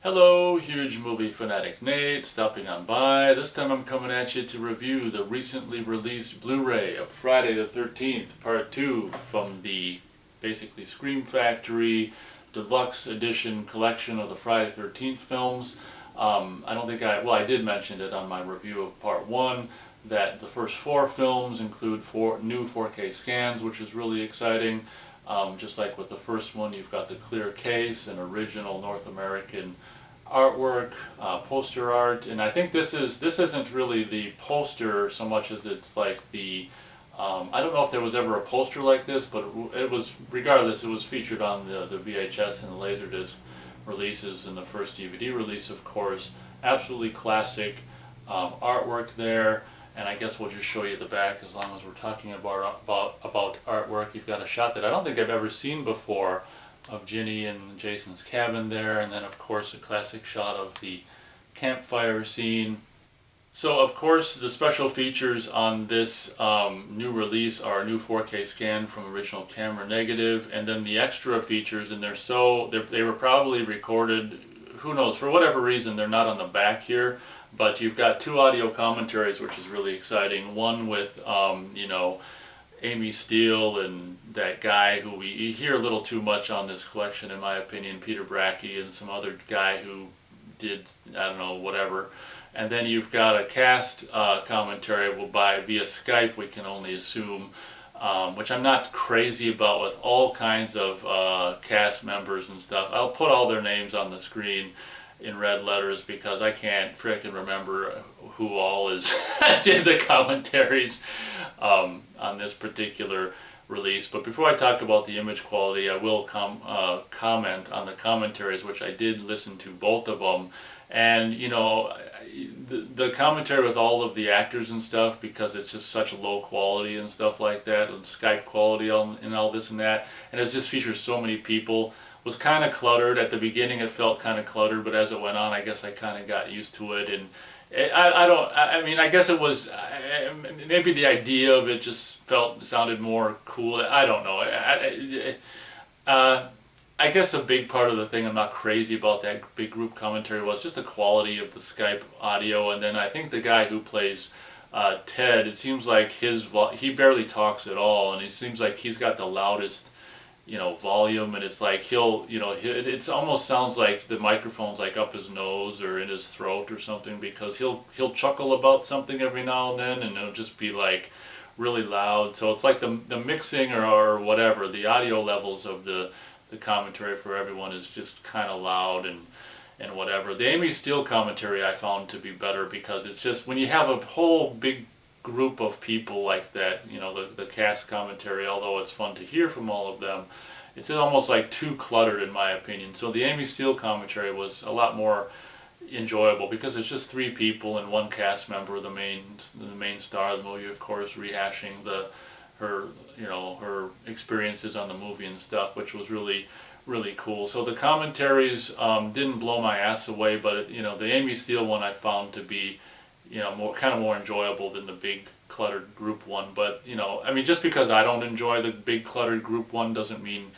Hello, huge movie fanatic Nate, stopping on by. This time I'm coming at you to review the recently released Blu-ray of Friday the 13th, Part 2 from the basically Scream Factory Deluxe Edition collection of the Friday the 13th films. I don't think I did mention it on my review of Part 1, that the first 4 films include 4 new 4K scans, which is really exciting. Just like with the first one, you've got the clear case and original North American artwork, poster art, and I think this isn't really the poster so much as it's like the I don't know if there was ever a poster like this, but it was, regardless, it was featured on the VHS and the Laserdisc releases, and the first DVD release, of course. Absolutely classic artwork there. And I guess we'll just show you the back as long as we're talking about artwork. You've got a shot that I don't think I've ever seen before of Ginny and Jason's cabin there, and then of course a classic shot of the campfire scene. So of course the special features on this new release are a new 4K scan from original camera negative, and then the extra features, and they were probably recorded, who knows, for whatever reason they're not on the back here. But you've got 2 audio commentaries, which is really exciting. One with, Amy Steele and that guy who we hear a little too much on this collection, in my opinion, Peter Bracke, and some other guy who did, I don't know, whatever. And then you've got a cast commentary via Skype, we can only assume, which I'm not crazy about, with all kinds of cast members and stuff. I'll put all their names on the screen in red letters because I can't frickin' remember who all did the commentaries on this particular release. But before I talk about the image quality, I will comment on the commentaries, which I did listen to both of them. And the commentary with all of the actors and stuff, because it's just such a low quality and stuff like that, and Skype quality and all this and that, and it just features so many people, was kind of cluttered. At the beginning it felt kind of cluttered, but as it went on, I guess I kind of got used to it. And I guess it was, maybe the idea of it just sounded more cool. I don't know. I guess a big part of the thing I'm not crazy about that big group commentary was just the quality of the Skype audio. And then I think the guy who plays Ted, it seems like he barely talks at all, and it seems like he's got the loudest volume, and it's like it almost sounds like the microphone's like up his nose or in his throat or something, because he'll chuckle about something every now and then, and it'll just be like really loud. So it's like the mixing or whatever, the audio levels of the commentary for everyone is just kind of loud and whatever. The Amy Steele commentary I found to be better, because it's just, when you have a whole big group of people like that, the cast commentary, although it's fun to hear from all of them, it's almost like too cluttered in my opinion. So the Amy Steele commentary was a lot more enjoyable, because it's just 3 people and 1 cast member, the main star of the movie, of course, rehashing her experiences on the movie and stuff, which was really cool. So the commentaries didn't blow my ass away, but the Amy Steele one I found to be more enjoyable than the big cluttered group one. But just because I don't enjoy the big cluttered group one doesn't mean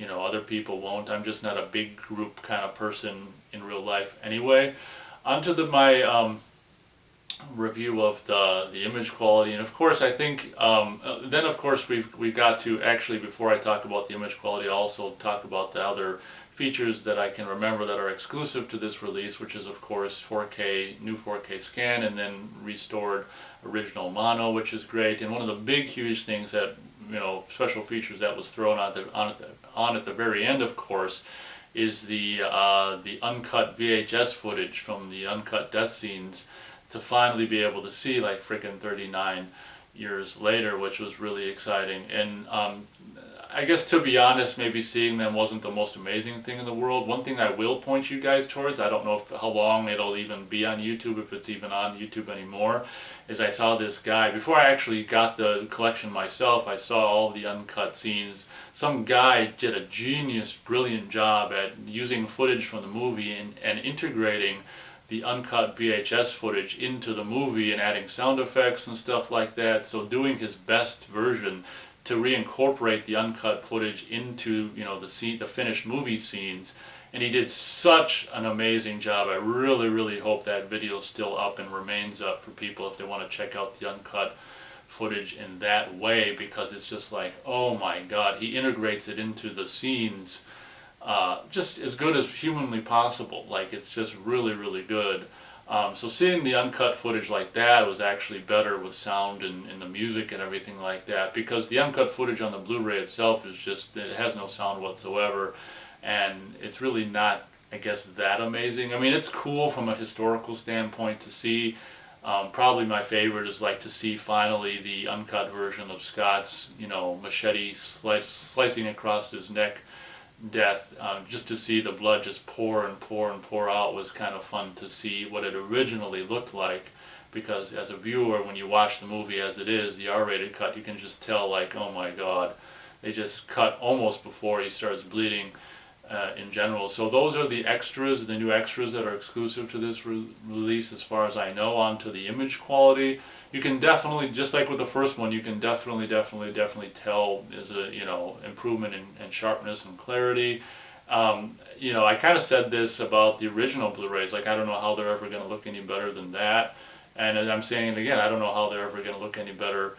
other people won't. I'm just not a big group kind of person in real life anyway. Onto my review of the image quality, and of course I think then of course we got to, actually, before I talk about the image quality, I'll also talk about the other features that I can remember that are exclusive to this release, which is of course 4K, new 4K scan, and then restored original mono, which is great. And one of the big huge things that, special features that was thrown on at the very end, of course, is the uncut VHS footage from the uncut death scenes, to finally be able to see like frickin' 39 years later, which was really exciting. And I guess, to be honest, maybe seeing them wasn't the most amazing thing in the world. One thing I will point you guys towards, I don't know how long it'll even be on YouTube, if it's even on YouTube anymore, is I saw this guy, before I actually got the collection myself, I saw all the uncut scenes. Some guy did a genius, brilliant job at using footage from the movie and integrating the uncut VHS footage into the movie and adding sound effects and stuff like that. So doing his best version to reincorporate the uncut footage into the finished movie scenes And he did such an amazing job. I really, really hope that video is still up and remains up for people if they want to check out the uncut footage in that way, because it's just like, oh my god, he integrates it into the scenes just as good as humanly possible. Like, it's just really, really good. So seeing the uncut footage like that was actually better with sound and the music and everything like that, because the uncut footage on the Blu-ray itself is just, it has no sound whatsoever, and it's really not, I guess, that amazing. I mean, it's cool from a historical standpoint to see. Probably my favorite is like to see finally the uncut version of Scott's, you know, machete slicing across his neck death. Just to see the blood just pour and pour and pour out was kind of fun to see what it originally looked like, because as a viewer, when you watch the movie as it is, the R-rated cut, you can just tell, like, oh my god, they just cut almost before he starts bleeding. In general. So those are the extras, the new extras that are exclusive to this release as far as I know. Onto the image quality, you can definitely, just like with the first one, you can definitely tell there's a, you know, improvement in sharpness and clarity. You know, I kind of said this about the original Blu-rays, like, I don't know how they're ever going to look any better than that, and as I'm saying it again, I don't know how they're ever going to look any better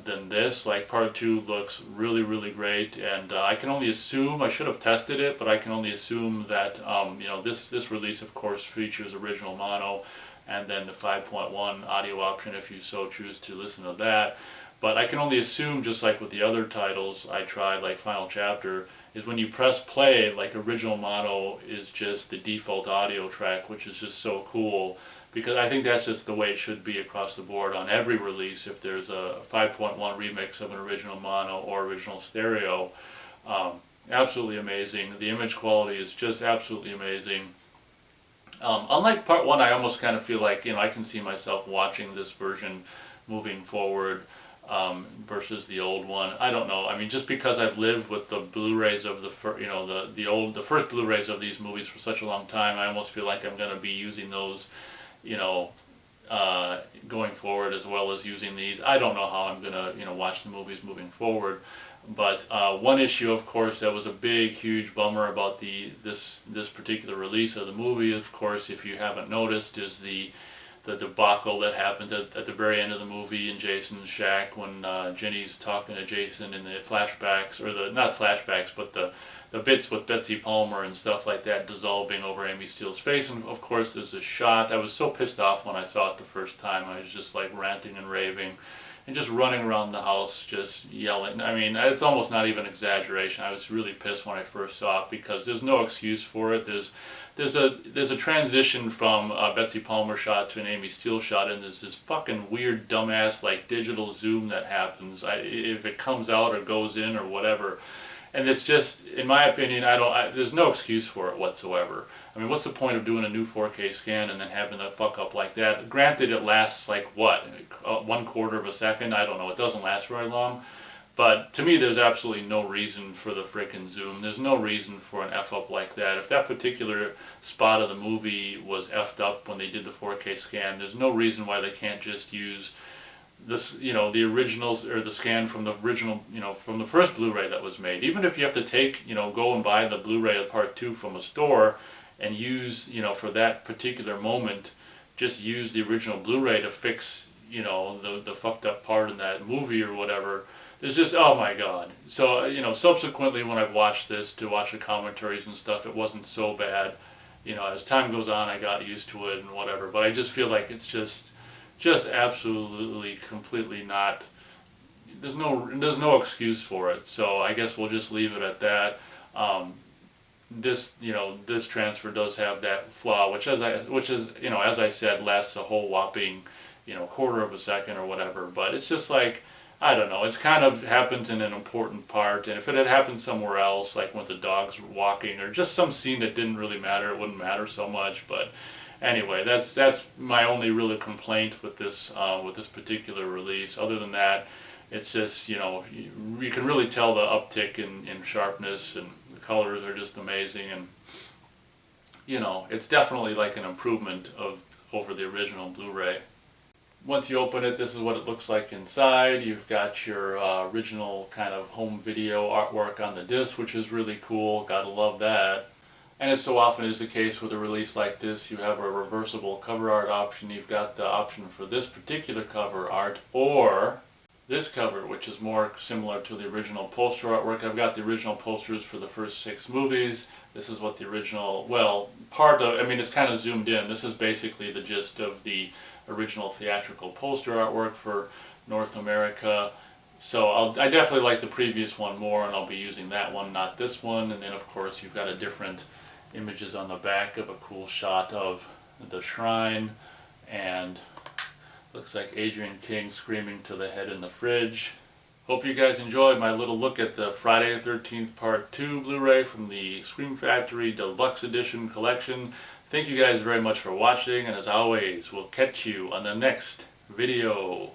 than this. Like, part 2 looks really, really great, and I can only assume, I should have tested it, but I can only assume that you know, this release of course features original mono and then the 5.1 audio option if you so choose to listen to that. But I can only assume, just like with the other titles I tried, like Final Chapter, is when you press play, like, original mono is just the default audio track, which is just so cool, because I think that's just the way it should be across the board on every release. If there's a 5.1 remix of an original mono or original stereo, absolutely amazing. The image quality is just absolutely amazing. Unlike part 1, I almost kind of feel like, you know, I can see myself watching this version moving forward versus the old one. I don't know. I mean, just because I've lived with the Blu-rays of the first Blu-rays of these movies for such a long time, I almost feel like I'm going to be using those, you know, going forward as well as using these. I don't know how I'm going to, you know, watch the movies moving forward. But one issue, of course, that was a big, huge bummer about this particular release of the movie, of course, if you haven't noticed, is the debacle that happens at the very end of the movie in Jason's shack when Ginny's talking to Jason in the flashbacks, or not flashbacks, but the bits with Betsy Palmer and stuff like that dissolving over Amy Steele's face. And of course there's a shot. I was so pissed off when I saw it the first time. I was just like ranting and raving and just running around the house just yelling. I mean, it's almost not even exaggeration. I was really pissed when I first saw it, because there's no excuse for it. There's a transition from a Betsy Palmer shot to an Amy Steele shot, and there's this fucking weird dumbass like digital zoom that happens. If it comes out or goes in or whatever, and it's just, in my opinion, there's no excuse for it whatsoever. I mean, what's the point of doing a new 4K scan and then having a fuck up like that? Granted, it lasts like what, 1/4 of a second? I don't know. It doesn't last very long. But to me, there's absolutely no reason for the frickin' zoom. There's no reason for an F-up like that. If that particular spot of the movie was F'd up when they did the 4K scan, there's no reason why they can't just use this, you know, the originals, or the scan from the original, you know, from the first Blu-ray that was made. Even if you have to take, you know, go and buy the Blu-ray of part 2 from a store and use, you know, for that particular moment, just use the original Blu-ray to fix, you know, the fucked up part in that movie or whatever. There's just, oh my god. So, you know, subsequently when I've watched this, to watch the commentaries and stuff, it wasn't so bad. You know, as time goes on, I got used to it and whatever. But I just feel like it's just absolutely, completely not, there's no excuse for it. So I guess we'll just leave it at that. This, you know, this transfer does have that flaw, which is, you know, as I said, lasts a whole whopping, you know, 1/4 of a second or whatever. But it's just like, I don't know, it's kind of happens in an important part, and if it had happened somewhere else, like when the dog's walking, or just some scene that didn't really matter, it wouldn't matter so much. But anyway, that's my only real complaint with this particular release. Other than that, it's just, you know, you can really tell the uptick in sharpness, and the colors are just amazing, and, you know, it's definitely like an improvement over the original Blu-ray. Once you open it, this is what it looks like inside. You've got your original kind of home video artwork on the disc, which is really cool. Gotta love that. And as so often is the case with a release like this, you have a reversible cover art option. You've got the option for this particular cover art or this cover, which is more similar to the original poster artwork. I've got the original posters for the first 6 movies. This is what the original, well, part of, I mean, it's kind of zoomed in. This is basically the gist of the original theatrical poster artwork for North America. So I definitely like the previous one more, and I'll be using that one, not this one. And then, of course, you've got a different images on the back of a cool shot of the shrine, and looks like Adrian King screaming to the head in the fridge. Hope you guys enjoyed my little look at the Friday the 13th Part 2 Blu-ray from the Scream Factory Deluxe Edition collection. Thank you guys very much for watching, and as always, we'll catch you on the next video.